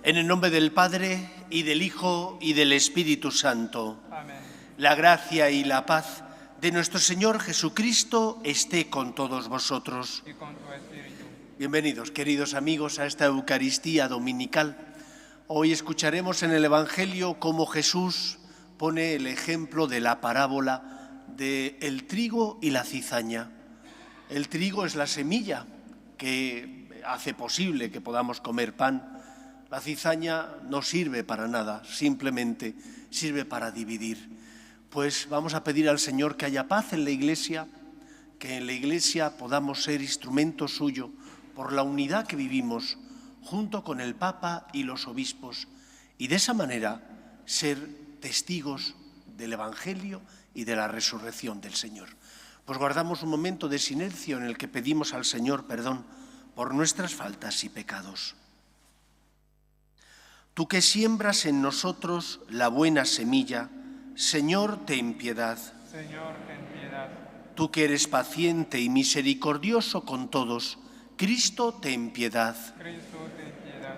En el nombre del Padre, y del Hijo, y del Espíritu Santo. Amén. La gracia y la paz de nuestro Señor Jesucristo esté con todos vosotros. Y con tu espíritu. Bienvenidos, queridos amigos, a esta Eucaristía dominical. Hoy escucharemos en el Evangelio cómo Jesús pone el ejemplo de la parábola del trigo y la cizaña. El trigo es la semilla que hace posible que podamos comer pan. La cizaña no sirve para nada, simplemente sirve para dividir. Pues vamos a pedir al Señor que haya paz en la Iglesia, que en la Iglesia podamos ser instrumento suyo por la unidad que vivimos junto con el Papa y los obispos, y de esa manera ser testigos del Evangelio y de la resurrección del Señor. Pues guardamos un momento de silencio en el que pedimos al Señor perdón por nuestras faltas y pecados. Tú que siembras en nosotros la buena semilla, Señor, ten piedad. Señor, ten piedad. Tú que eres paciente y misericordioso con todos, Cristo, ten piedad. Cristo, ten piedad.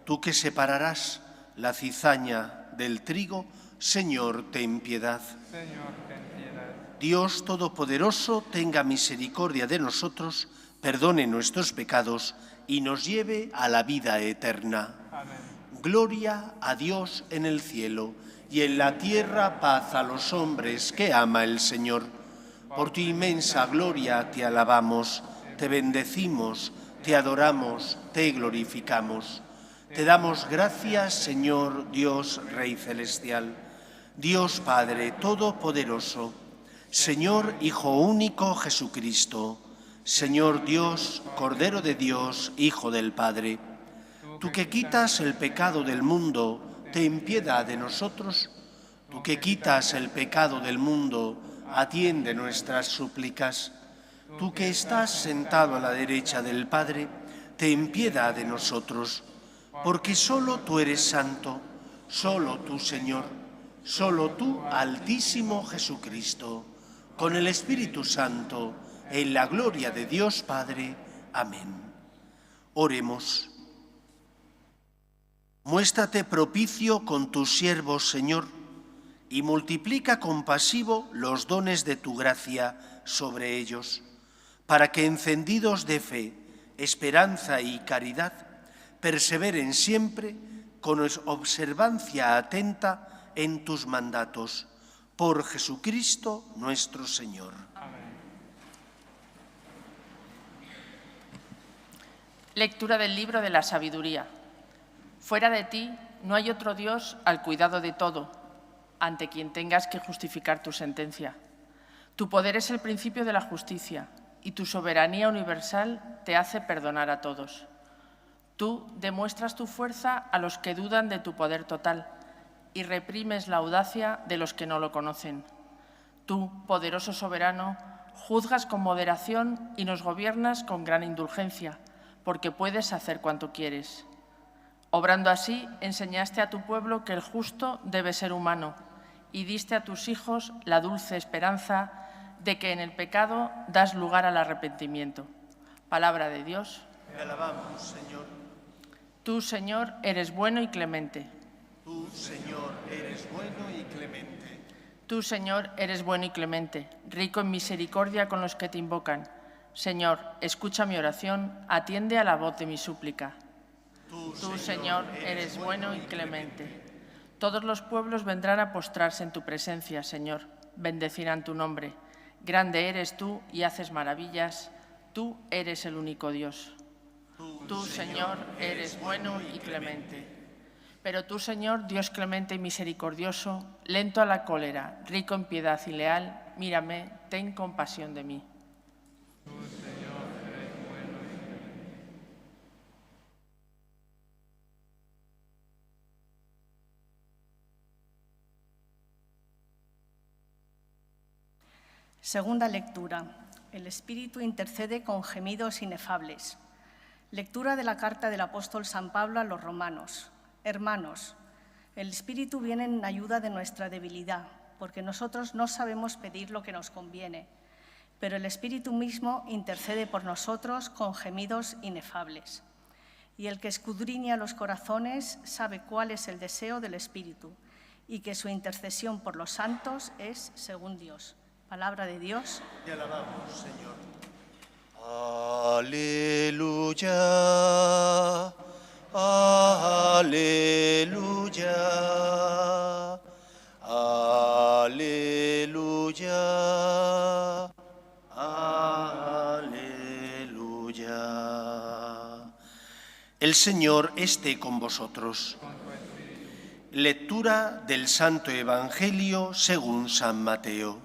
Tú que separarás la cizaña del trigo, Señor, ten piedad. Señor, ten piedad. Dios Todopoderoso, tenga misericordia de nosotros, perdone nuestros pecados y nos lleve a la vida eterna. Amén. Gloria a Dios en el cielo y en la tierra paz a los hombres que ama el Señor. Por tu inmensa gloria te alabamos, te bendecimos, te adoramos, te glorificamos. Te damos gracias, Señor Dios Rey Celestial, Dios Padre Todopoderoso, Señor Hijo único Jesucristo, Señor Dios, Cordero de Dios, Hijo del Padre. Tú que quitas el pecado del mundo, ten piedad de nosotros. Tú que quitas el pecado del mundo, atiende nuestras súplicas. Tú que estás sentado a la derecha del Padre, ten piedad de nosotros. Porque solo tú eres santo, solo tú, Señor, solo tú, Altísimo Jesucristo, con el Espíritu Santo, en la gloria de Dios Padre. Amén. Oremos. Muéstrate propicio con tus siervos, Señor, y multiplica compasivo los dones de tu gracia sobre ellos, para que encendidos de fe, esperanza y caridad, perseveren siempre con observancia atenta en tus mandatos. Por Jesucristo nuestro Señor. Amén. Lectura del libro de la sabiduría. Fuera de ti no hay otro Dios al cuidado de todo, ante quien tengas que justificar tu sentencia. Tu poder es el principio de la justicia y tu soberanía universal te hace perdonar a todos. Tú demuestras tu fuerza a los que dudan de tu poder total y reprimes la audacia de los que no lo conocen. Tú, poderoso soberano, juzgas con moderación y nos gobiernas con gran indulgencia, porque puedes hacer cuanto quieres. Obrando así, enseñaste a tu pueblo que el justo debe ser humano y diste a tus hijos la dulce esperanza de que en el pecado das lugar al arrepentimiento. Palabra de Dios. Te alabamos, Señor. Tú, Señor, eres bueno y clemente. Tú, Señor, eres bueno y clemente. Tú, Señor, eres bueno y clemente, rico en misericordia con los que te invocan. Señor, escucha mi oración, atiende a la voz de mi súplica. Tú, Señor, eres bueno y clemente. Todos los pueblos vendrán a postrarse en tu presencia, Señor. Bendecirán tu nombre. Grande eres tú y haces maravillas. Tú eres el único Dios. Tú, Señor, eres bueno y clemente. Pero tú, Señor, Dios clemente y misericordioso, lento a la cólera, rico en piedad y leal, mírame, ten compasión de mí. Segunda lectura. El Espíritu intercede con gemidos inefables. Lectura de la carta del apóstol San Pablo a los romanos. Hermanos, el Espíritu viene en ayuda de nuestra debilidad, porque nosotros no sabemos pedir lo que nos conviene, pero el Espíritu mismo intercede por nosotros con gemidos inefables. Y el que escudriña los corazones sabe cuál es el deseo del Espíritu, y que su intercesión por los santos es según Dios. Palabra de Dios. Te alabamos, Señor. Aleluya, aleluya, aleluya, aleluya. El Señor esté con vosotros. Lectura del Santo Evangelio según San Mateo.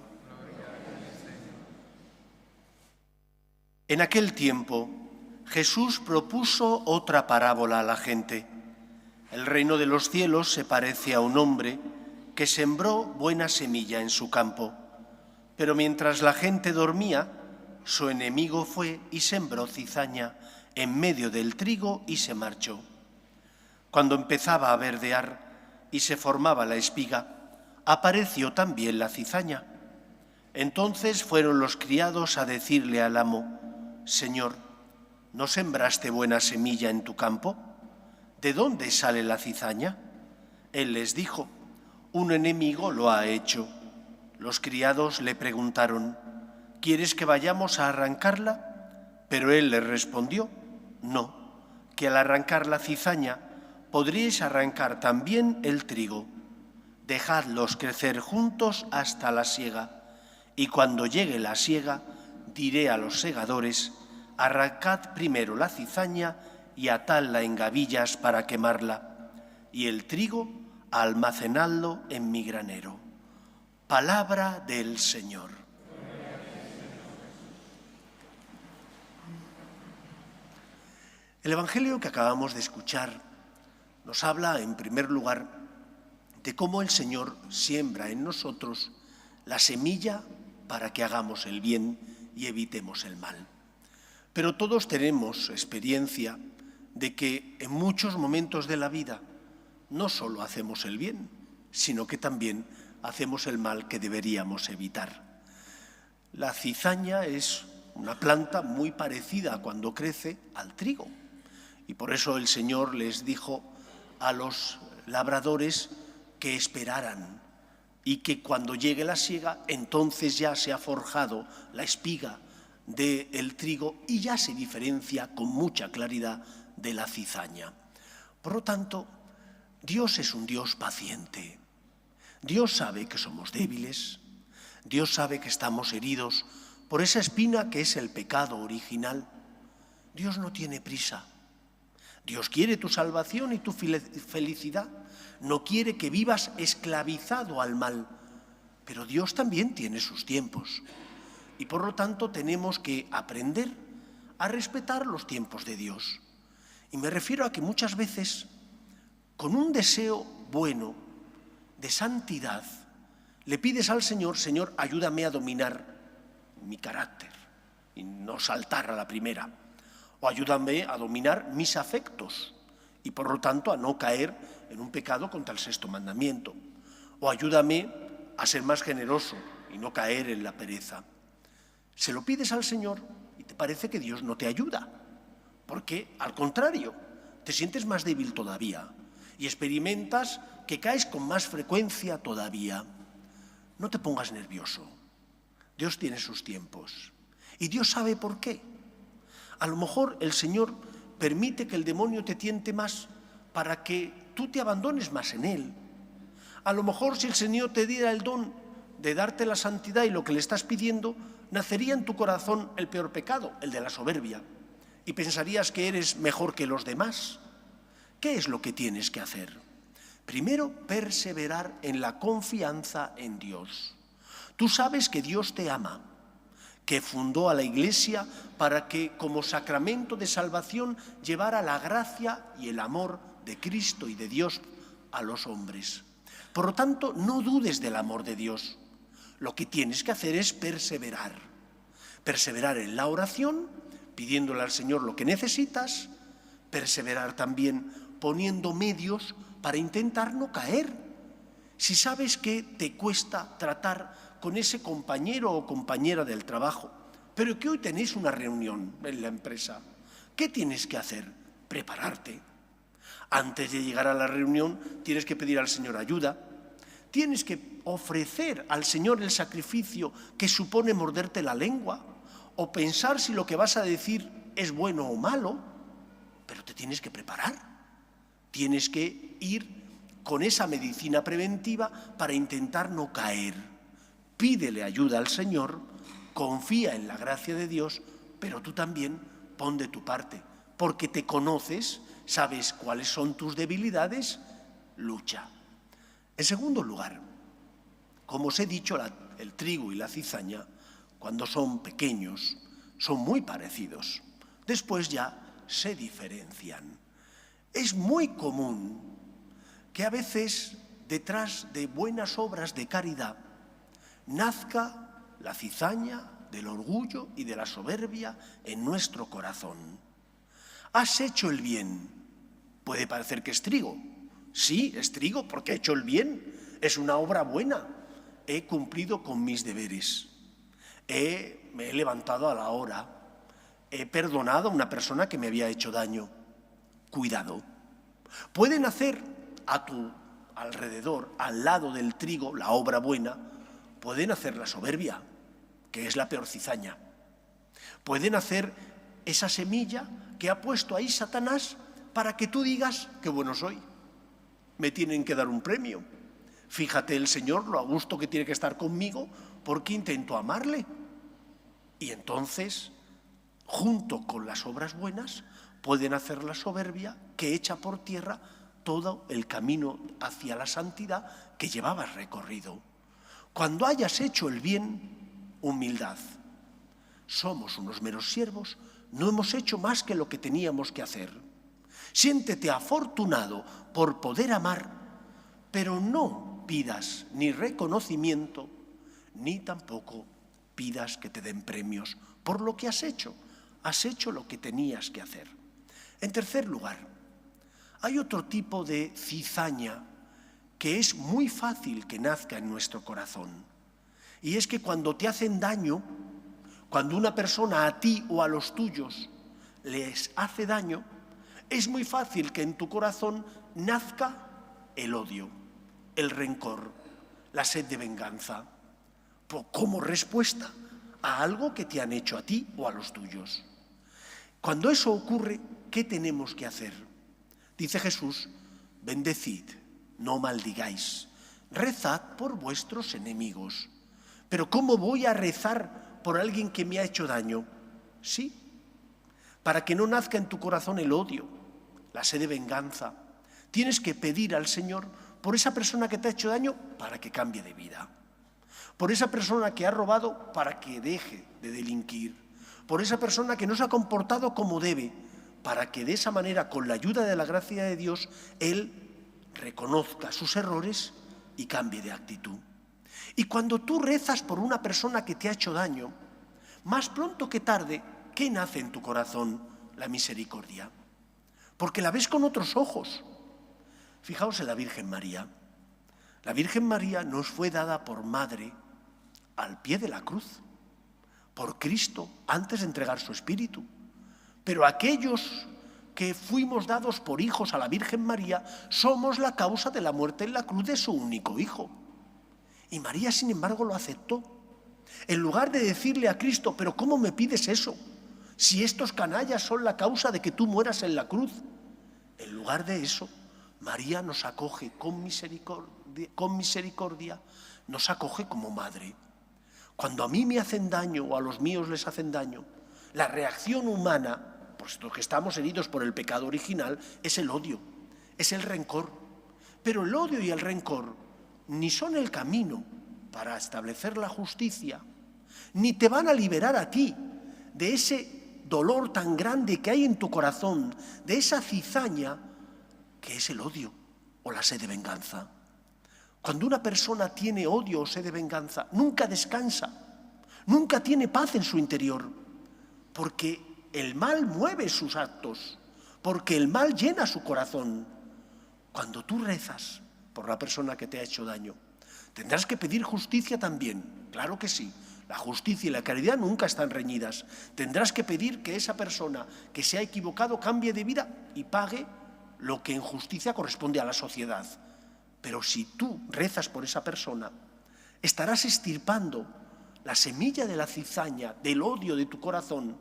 En aquel tiempo, Jesús propuso otra parábola a la gente. El reino de los cielos se parece a un hombre que sembró buena semilla en su campo. Pero mientras la gente dormía, su enemigo fue y sembró cizaña en medio del trigo y se marchó. Cuando empezaba a verdear y se formaba la espiga, apareció también la cizaña. Entonces fueron los criados a decirle al amo: «Señor, ¿no sembraste buena semilla en tu campo? ¿De dónde sale la cizaña?». Él les dijo: «Un enemigo lo ha hecho». Los criados le preguntaron: «¿Quieres que vayamos a arrancarla?». Pero él les respondió: «No, que al arrancar la cizaña podríais arrancar también el trigo. Dejadlos crecer juntos hasta la siega, y cuando llegue la siega diré a los segadores: arrancad primero la cizaña y atadla en gavillas para quemarla, y el trigo almacenadlo en mi granero». Palabra del Señor. El Evangelio que acabamos de escuchar nos habla, en primer lugar, de cómo el Señor siembra en nosotros la semilla para que hagamos el bien y evitemos el mal. Pero todos tenemos experiencia de que en muchos momentos de la vida no solo hacemos el bien, sino que también hacemos el mal que deberíamos evitar. La cizaña es una planta muy parecida cuando crece al trigo, y por eso el Señor les dijo a los labradores que esperaran y que cuando llegue la siega, entonces ya se ha forjado la espiga del trigo y ya se diferencia con mucha claridad de la cizaña. Por lo tanto, Dios es un Dios paciente. Dios sabe que somos débiles, Dios sabe que estamos heridos por esa espina que es el pecado original. Dios no tiene prisa. Dios quiere tu salvación y tu felicidad. No quiere que vivas esclavizado al mal. Pero Dios también tiene sus tiempos. Y por lo tanto tenemos que aprender a respetar los tiempos de Dios. Y me refiero a que muchas veces, con un deseo bueno, de santidad, le pides al Señor: Señor, ayúdame a dominar mi carácter y no saltar a la primera. O ayúdame a dominar mis afectos y por lo tanto a no caer en un pecado contra el sexto mandamiento. O ayúdame a ser más generoso y no caer en la pereza. Se lo pides al Señor y te parece que Dios no te ayuda, porque al contrario, te sientes más débil todavía y experimentas que caes con más frecuencia todavía. No te pongas nervioso. Dios tiene sus tiempos y Dios sabe por qué. A lo mejor el Señor permite que el demonio te tiente más para que tú te abandones más en Él. A lo mejor si el Señor te diera el don de darte la santidad y lo que le estás pidiendo, nacería en tu corazón el peor pecado, el de la soberbia, y pensarías que eres mejor que los demás. ¿Qué es lo que tienes que hacer? Primero, perseverar en la confianza en Dios. Tú sabes que Dios te ama, que fundó a la Iglesia para que, como sacramento de salvación, llevara la gracia y el amor de Cristo y de Dios a los hombres. Por lo tanto, no dudes del amor de Dios. Lo que tienes que hacer es perseverar. Perseverar en la oración, pidiéndole al Señor lo que necesitas. Perseverar también poniendo medios para intentar no caer. Si sabes que te cuesta tratar con ese compañero o compañera del trabajo, pero que hoy tenéis una reunión en la empresa, ¿qué tienes que hacer? prepararte. Antes de llegar a la reunión tienes que pedir al Señor ayuda. Tienes que ofrecer al Señor el sacrificio que supone morderte la lengua o pensar si lo que vas a decir es bueno o malo, pero te tienes que preparar. Tienes que ir con esa medicina preventiva para intentar no caer. Pídele ayuda al Señor, confía en la gracia de Dios, pero tú también pon de tu parte, porque te conoces, sabes cuáles son tus debilidades, lucha. En segundo lugar, como os he dicho, el trigo y la cizaña, cuando son pequeños, son muy parecidos. Después ya se diferencian. Es muy común que a veces detrás de buenas obras de caridad nazca la cizaña del orgullo y de la soberbia en nuestro corazón. Has hecho el bien. Puede parecer que es trigo. Sí, es trigo porque he hecho el bien. Es una obra buena. He cumplido con mis deberes. Me he levantado a la hora. He perdonado a una persona que me había hecho daño. Cuidado. Pueden hacer a tu alrededor, al lado del trigo, la obra buena, pueden hacer la soberbia, que es la peor cizaña. Pueden hacer esa semilla que ha puesto ahí Satanás para que tú digas qué bueno soy. Me tienen que dar un premio. Fíjate el Señor lo a gusto que tiene que estar conmigo porque intento amarle. Y entonces, junto con las obras buenas, pueden hacer la soberbia que echa por tierra todo el camino hacia la santidad que llevabas recorrido. Cuando hayas hecho el bien, humildad. Somos unos meros siervos, no hemos hecho más que lo que teníamos que hacer. Siéntete afortunado por poder amar, pero no pidas ni reconocimiento, ni tampoco pidas que te den premios por lo que has hecho. Has hecho lo que tenías que hacer. En tercer lugar, hay otro tipo de cizaña que es muy fácil que nazca en nuestro corazón. Y es que cuando te hacen daño, cuando una persona a ti o a los tuyos les hace daño, es muy fácil que en tu corazón nazca el odio, el rencor, la sed de venganza, como respuesta a algo que te han hecho a ti o a los tuyos. Cuando eso ocurre, ¿qué tenemos que hacer? Dice Jesús, bendecid, no maldigáis, rezad por vuestros enemigos. Pero ¿cómo voy a rezar por alguien que me ha hecho daño? Sí, para que no nazca en tu corazón el odio, la sed de venganza. Tienes que pedir al Señor por esa persona que te ha hecho daño para que cambie de vida. Por esa persona que ha robado para que deje de delinquir. Por esa persona que no se ha comportado como debe, para que de esa manera, con la ayuda de la gracia de Dios, él reconozca sus errores y cambie de actitud. Y cuando tú rezas por una persona que te ha hecho daño, más pronto que tarde, ¿qué nace en tu corazón? La misericordia. Porque la ves con otros ojos. Fijaos en la Virgen María. La Virgen María nos fue dada por madre al pie de la cruz, por Cristo, antes de entregar su espíritu. Pero aquellos que fuimos dados por hijos a la Virgen María, somos la causa de la muerte en la cruz de su único hijo. Y María, sin embargo, lo aceptó. En lugar de decirle a Cristo, pero ¿cómo me pides eso? Si estos canallas son la causa de que tú mueras en la cruz. En lugar de eso, María nos acoge con misericordia, nos acoge como madre. Cuando a mí me hacen daño o a los míos les hacen daño, la reacción humana, puesto que estamos heridos por el pecado original, es el odio, es el rencor. Pero el odio y el rencor ni son el camino para establecer la justicia, ni te van a liberar a ti de ese dolor tan grande que hay en tu corazón, de esa cizaña que es el odio o la sed de venganza. Cuando una persona tiene odio o sed de venganza, nunca descansa, nunca tiene paz en su interior, porque el mal mueve sus actos, porque el mal llena su corazón. Cuando tú rezas por la persona que te ha hecho daño, tendrás que pedir justicia también, claro que sí, La justicia y la caridad nunca están reñidas. Tendrás que pedir que esa persona que se ha equivocado cambie de vida y pague lo que en justicia corresponde a la sociedad. Pero si tú rezas por esa persona, estarás extirpando la semilla de la cizaña, del odio de tu corazón.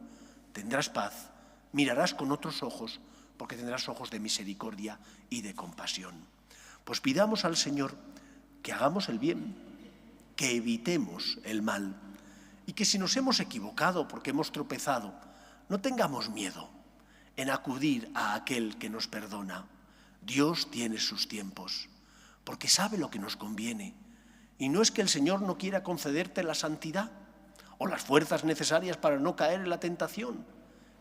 Tendrás paz, mirarás con otros ojos, porque tendrás ojos de misericordia y de compasión. Pues pidamos al Señor que hagamos el bien, que evitemos el mal y que si nos hemos equivocado porque hemos tropezado, no tengamos miedo en acudir a aquel que nos perdona. Dios tiene sus tiempos, porque sabe lo que nos conviene. Y no es que el Señor no quiera concederte la santidad o las fuerzas necesarias para no caer en la tentación.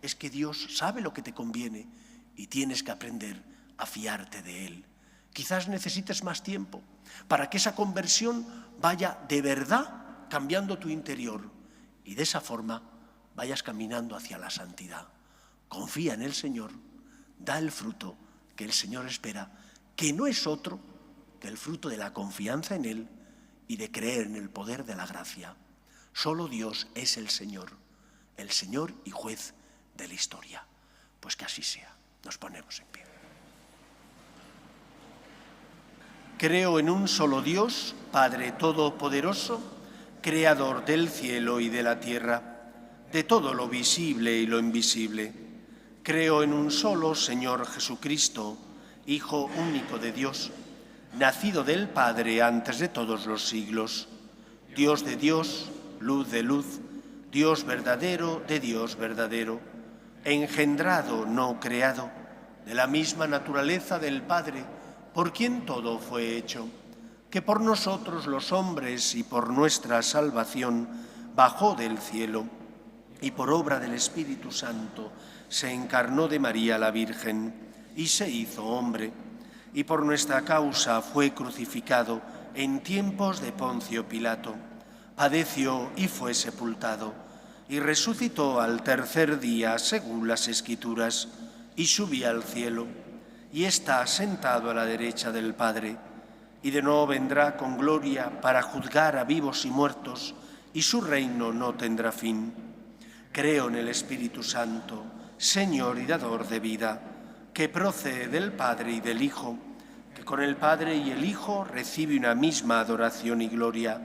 Es que Dios sabe lo que te conviene y tienes que aprender a fiarte de Él. Quizás necesites más tiempo para que esa conversión vaya de verdad cambiando tu interior y de esa forma vayas caminando hacia la santidad. Confía en el Señor, da el fruto que el Señor espera, que no es otro que el fruto de la confianza en Él y de creer en el poder de la gracia. Solo Dios es el Señor y juez de la historia. Pues que así sea. Nos ponemos en pie. Creo en un solo Dios, Padre Todopoderoso, Creador del cielo y de la tierra, de todo lo visible y lo invisible. Creo en un solo Señor Jesucristo, Hijo único de Dios, nacido del Padre antes de todos los siglos, Dios de Dios, luz de luz, Dios verdadero de Dios verdadero, engendrado, no creado, de la misma naturaleza del Padre, por quien todo fue hecho, que por nosotros los hombres y por nuestra salvación bajó del cielo y por obra del Espíritu Santo se encarnó de María la Virgen y se hizo hombre, y por nuestra causa fue crucificado en tiempos de Poncio Pilato, padeció y fue sepultado, y resucitó al tercer día según las Escrituras, y subió al cielo, y está sentado a la derecha del Padre, y de nuevo vendrá con gloria para juzgar a vivos y muertos, y su reino no tendrá fin. Creo en el Espíritu Santo, Señor y dador de vida, que procede del Padre y del Hijo, que con el Padre y el Hijo recibe una misma adoración y gloria,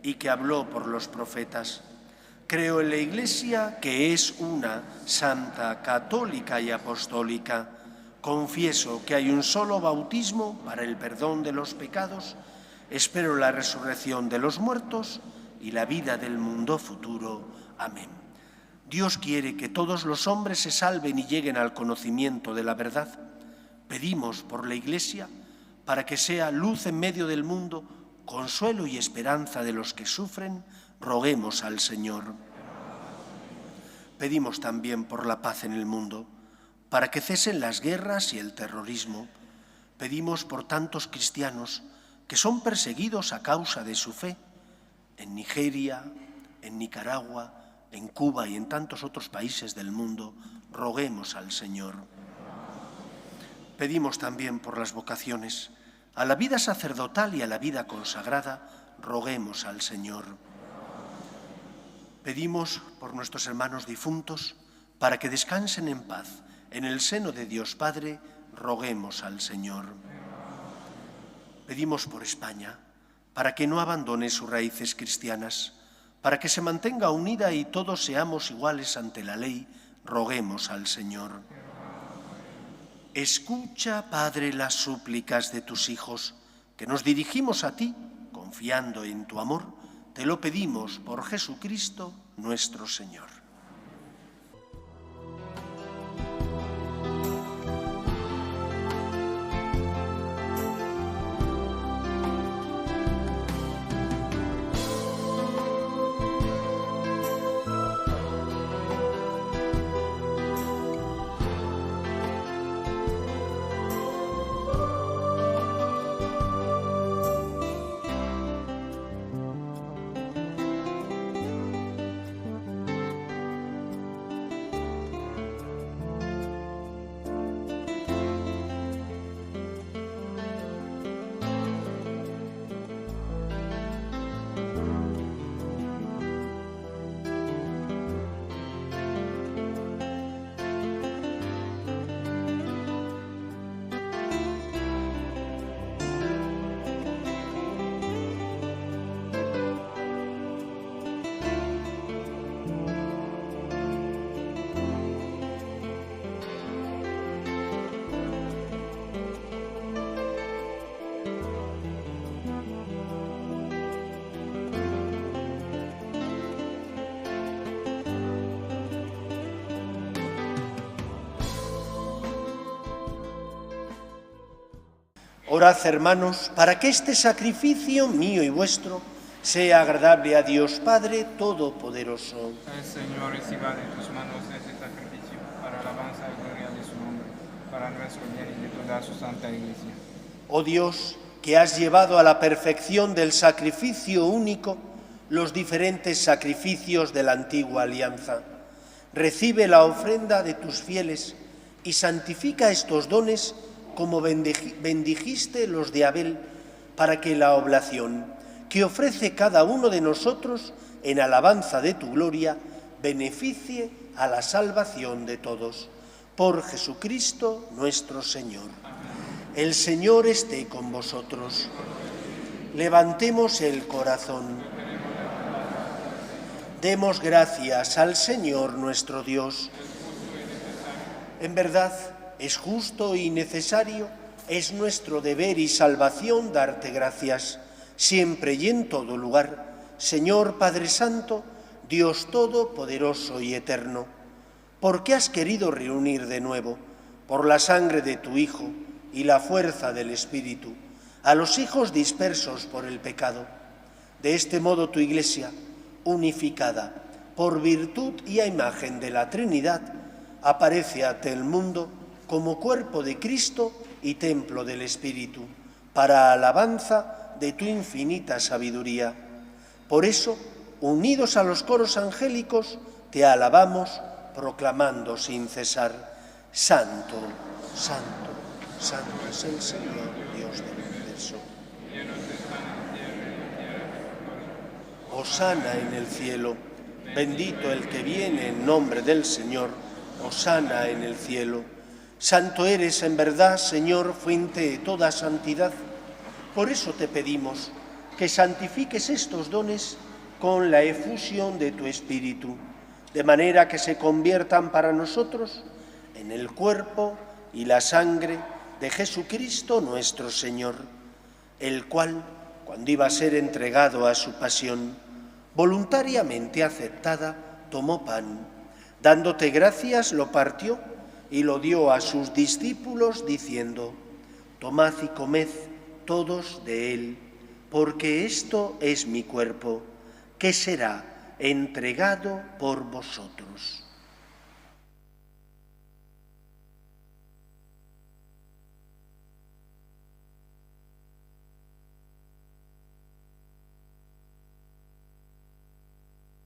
y que habló por los profetas. Creo en la Iglesia, que es una, santa, católica y apostólica. Confieso que hay un solo bautismo para el perdón de los pecados. Espero la resurrección de los muertos y la vida del mundo futuro. Amén. Dios quiere que todos los hombres se salven y lleguen al conocimiento de la verdad. Pedimos por la Iglesia para que sea luz en medio del mundo, consuelo y esperanza de los que sufren. Roguemos al Señor. Pedimos también por la paz en el mundo, para que cesen las guerras y el terrorismo. Pedimos por tantos cristianos que son perseguidos a causa de su fe, en Nigeria, en Nicaragua, en Cuba y en tantos otros países del mundo. Roguemos al Señor. Pedimos también por las vocaciones, a la vida sacerdotal y a la vida consagrada. Roguemos al Señor. Pedimos por nuestros hermanos difuntos, para que descansen en paz en el seno de Dios Padre. Roguemos al Señor. Pedimos por España, para que no abandone sus raíces cristianas, para que se mantenga unida y todos seamos iguales ante la ley. Roguemos al Señor. Escucha, Padre, las súplicas de tus hijos, que nos dirigimos a ti, confiando en tu amor. Te lo pedimos por Jesucristo nuestro Señor. Orad, hermanos, para que este sacrificio mío y vuestro sea agradable a Dios Padre Todopoderoso. El Señor reciba de tus manos este sacrificio para alabanza y gloria de su nombre, para nuestro bien y de toda su santa Iglesia. Oh Dios, que has llevado a la perfección del sacrificio único los diferentes sacrificios de la antigua alianza, recibe la ofrenda de tus fieles y santifica estos dones como bendijiste los de Abel, para que la oblación que ofrece cada uno de nosotros en alabanza de tu gloria beneficie a la salvación de todos. Por Jesucristo nuestro Señor. El Señor esté con vosotros. Levantemos el corazón. Demos gracias al Señor nuestro Dios. En verdad, es justo y necesario, es nuestro deber y salvación darte gracias, siempre y en todo lugar, Señor Padre Santo, Dios Todopoderoso y Eterno, porque has querido reunir de nuevo, por la sangre de tu Hijo y la fuerza del Espíritu, a los hijos dispersos por el pecado. De este modo tu Iglesia, unificada por virtud y a imagen de la Trinidad, aparece ante el mundo como cuerpo de Cristo y templo del Espíritu, para alabanza de tu infinita sabiduría. Por eso, unidos a los coros angélicos, te alabamos, proclamando sin cesar: Santo, Santo, Santo es el Señor, Dios del universo. Hosana en el cielo, bendito el que viene en nombre del Señor, hosana en el cielo. Santo eres en verdad, Señor, fuente de toda santidad. Por eso te pedimos que santifiques estos dones con la efusión de tu Espíritu, de manera que se conviertan para nosotros en el cuerpo y la sangre de Jesucristo nuestro Señor, el cual, cuando iba a ser entregado a su pasión, voluntariamente aceptada, tomó pan, dándote gracias, lo partió y lo dio a sus discípulos, diciendo: Tomad y comed todos de él, porque esto es mi cuerpo, que será entregado por vosotros.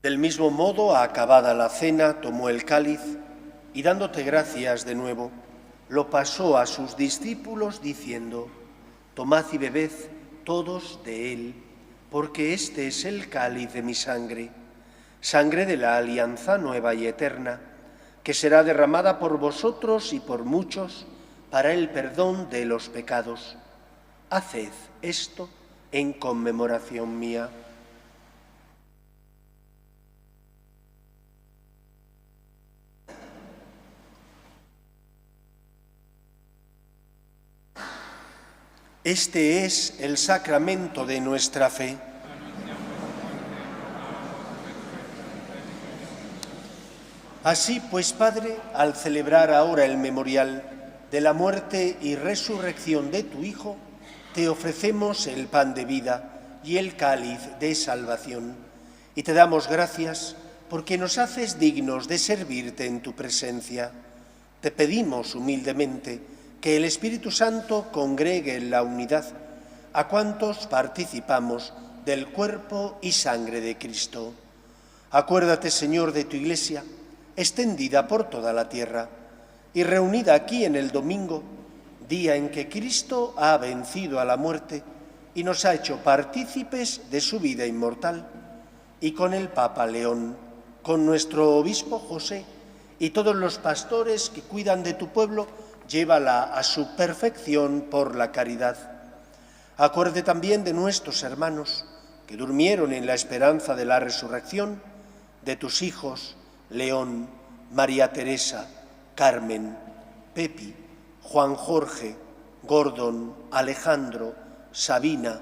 Del mismo modo, acabada la cena, tomó el cáliz y, dándote gracias de nuevo, lo pasó a sus discípulos, diciendo: Tomad y bebed todos de él, porque este es el cáliz de mi sangre, sangre de la alianza nueva y eterna, que será derramada por vosotros y por muchos para el perdón de los pecados. Haced esto en conmemoración mía. Este es el sacramento de nuestra fe. Así pues, Padre, al celebrar ahora el memorial de la muerte y resurrección de tu Hijo, te ofrecemos el pan de vida y el cáliz de salvación, y te damos gracias porque nos haces dignos de servirte en tu presencia. Te pedimos humildemente que el Espíritu Santo congregue en la unidad a cuantos participamos del cuerpo y sangre de Cristo. Acuérdate, Señor, de tu Iglesia, extendida por toda la tierra y reunida aquí en el domingo, día en que Cristo ha vencido a la muerte y nos ha hecho partícipes de su vida inmortal, y con el Papa León, con nuestro obispo José y todos los pastores que cuidan de tu pueblo, llévala a su perfección por la caridad. Acuérdate también de nuestros hermanos que durmieron en la esperanza de la resurrección, de tus hijos León, María Teresa, Carmen, Pepi, Juan Jorge, Gordon, Alejandro, Sabina,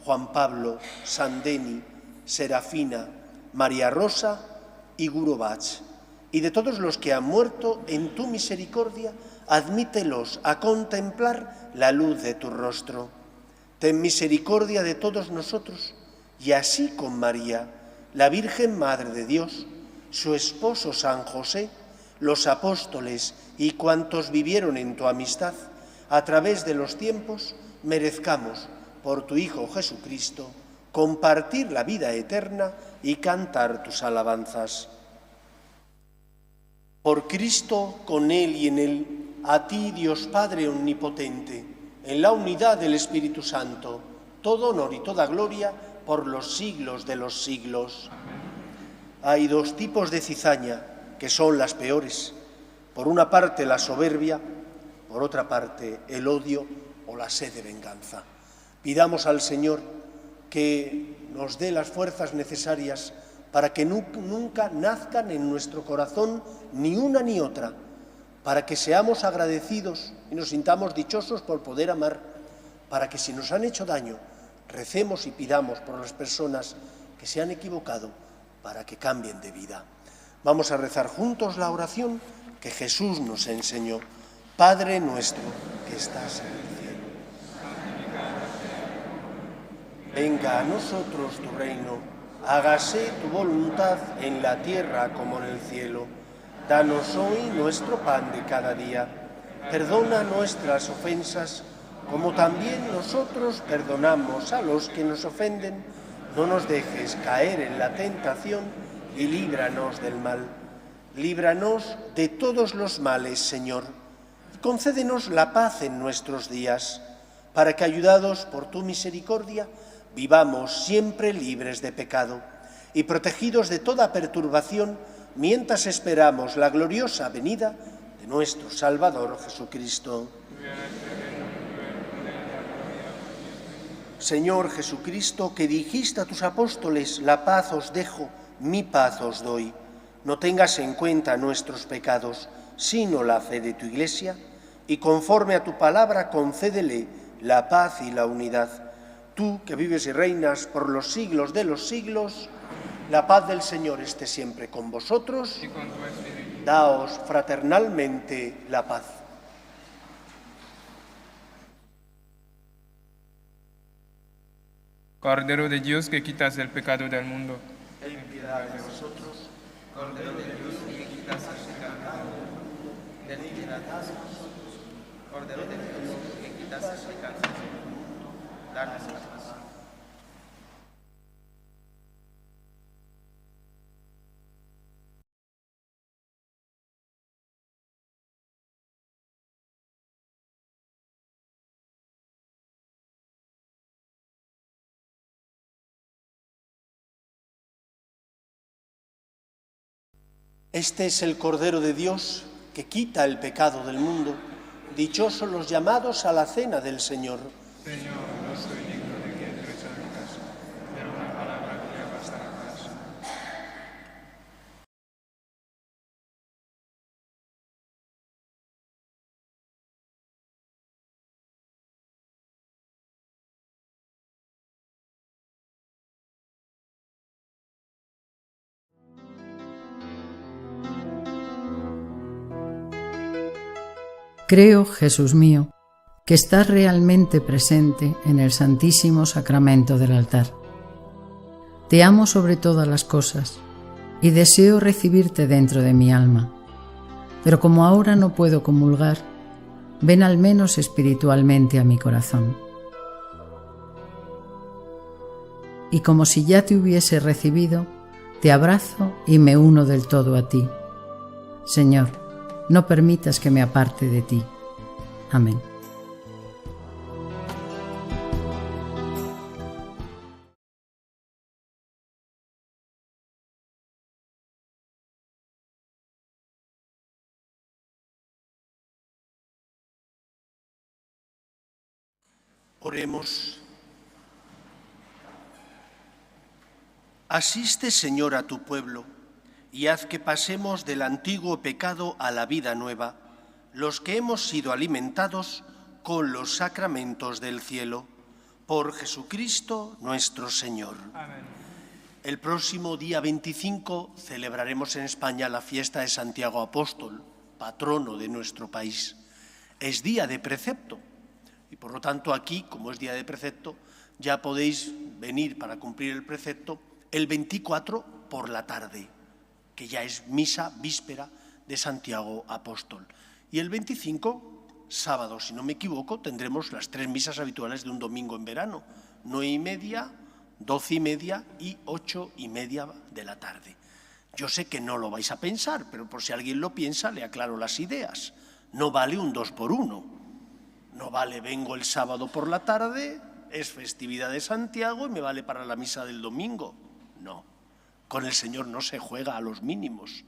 Juan Pablo, Sandeni, Serafina, María Rosa y Gurubach, y de todos los que han muerto en tu misericordia, admítelos a contemplar la luz de tu rostro. Ten misericordia de todos nosotros, y así con María, la Virgen Madre de Dios, su esposo San José, los apóstoles y cuantos vivieron en tu amistad, a través de los tiempos, merezcamos, por tu Hijo Jesucristo, compartir la vida eterna y cantar tus alabanzas. Por Cristo, con Él y en Él, a ti, Dios Padre Omnipotente, en la unidad del Espíritu Santo, todo honor y toda gloria por los siglos de los siglos. Hay dos tipos de cizaña que son las peores. Por una parte la soberbia, por otra parte el odio o la sed de venganza. Pidamos al Señor que nos dé las fuerzas necesarias para que nunca nazcan en nuestro corazón ni una ni otra, para que seamos agradecidos y nos sintamos dichosos por poder amar, para que si nos han hecho daño, recemos y pidamos por las personas que se han equivocado para que cambien de vida. Vamos a rezar juntos la oración que Jesús nos enseñó. Padre nuestro que estás en el cielo, venga a nosotros tu reino, hágase tu voluntad en la tierra como en el cielo. Danos hoy nuestro pan de cada día. Perdona nuestras ofensas, como también nosotros perdonamos a los que nos ofenden. No nos dejes caer en la tentación y líbranos del mal. Líbranos de todos los males, Señor. Concédenos la paz en nuestros días, para que, ayudados por tu misericordia, vivamos siempre libres de pecado y protegidos de toda perturbación, mientras esperamos la gloriosa venida de nuestro Salvador Jesucristo. Señor Jesucristo, que dijiste a tus apóstoles, la paz os dejo, mi paz os doy. No tengas en cuenta nuestros pecados, sino la fe de tu Iglesia, y conforme a tu palabra concédele la paz y la unidad. Tú, que vives y reinas por los siglos de los siglos, la paz del Señor esté siempre con vosotros. Y con tu espíritu. Daos fraternalmente la paz. Cordero de Dios, que quitas el pecado del mundo. Ten piedad de nosotros. Cordero de Dios, que quitas el pecado del mundo. Ten piedad de nosotros. Cordero de Dios, que quitas el pecado del mundo. Danos la paz. Este es el Cordero de Dios que quita el pecado del mundo. Dichosos los llamados a la cena del Señor. Señor, no soy digno de que entres en mi casa, pero una palabra mía bastará para sanar. Creo, Jesús mío, que estás realmente presente en el Santísimo Sacramento del altar. Te amo sobre todas las cosas y deseo recibirte dentro de mi alma. Pero como ahora no puedo comulgar, ven al menos espiritualmente a mi corazón. Y como si ya te hubiese recibido, te abrazo y me uno del todo a ti. Señor, no permitas que me aparte de ti. Amén. Oremos. Asiste, Señor, a tu pueblo, y haz que pasemos del antiguo pecado a la vida nueva, los que hemos sido alimentados con los sacramentos del cielo. Por Jesucristo nuestro Señor. Amén. El próximo día 25 celebraremos en España la fiesta de Santiago Apóstol, patrono de nuestro país. es día de precepto. Y por lo tanto aquí, como es día de precepto, ya podéis venir para cumplir el precepto el 24 por la tarde, que ya es misa víspera de Santiago Apóstol. Y el 25, sábado, si no me equivoco, tendremos las 3 misas habituales de un domingo en verano, 9:30, 12:30 y 8:30 de la tarde. Yo sé que no lo vais a pensar, pero por si alguien lo piensa, le aclaro las ideas. No vale un 2 por 1. No vale vengo el sábado por la tarde, es festividad de Santiago y me vale para la misa del domingo. No, con el Señor no se juega a los mínimos.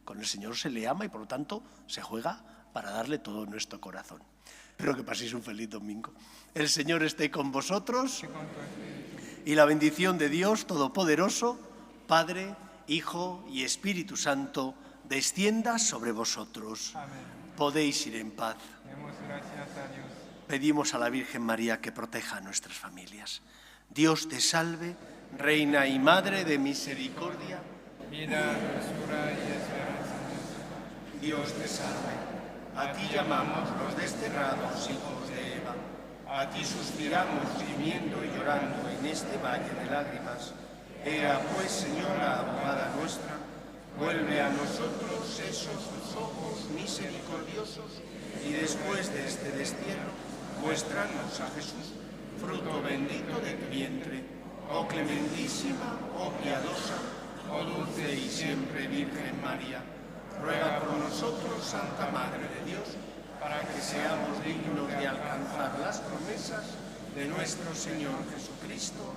Con el Señor se le ama y por lo tanto se juega para darle todo nuestro corazón. Espero que paséis un feliz domingo. El Señor esté con vosotros y la bendición de Dios Todopoderoso, Padre, Hijo y Espíritu Santo, descienda sobre vosotros. Amén. Podéis ir en paz. Demos gracias a Dios. Pedimos a la Virgen María que proteja a nuestras familias. Dios te salve, Reina y Madre de misericordia. Vida, dulzura y esperanza. Dios te salve. A ti llamamos los desterrados hijos de Eva. A ti suspiramos gimiendo y llorando en este valle de lágrimas. Ea pues, Señora, abogada nuestra, vuelve a nosotros esos tus ojos misericordiosos y después de este destierro, muéstranos a Jesús, fruto bendito de tu vientre, oh clementísima, oh piadosa, oh dulce y siempre Virgen María. Ruega por nosotros, Santa Madre de Dios, para que seamos dignos de alcanzar las promesas de nuestro Señor Jesucristo.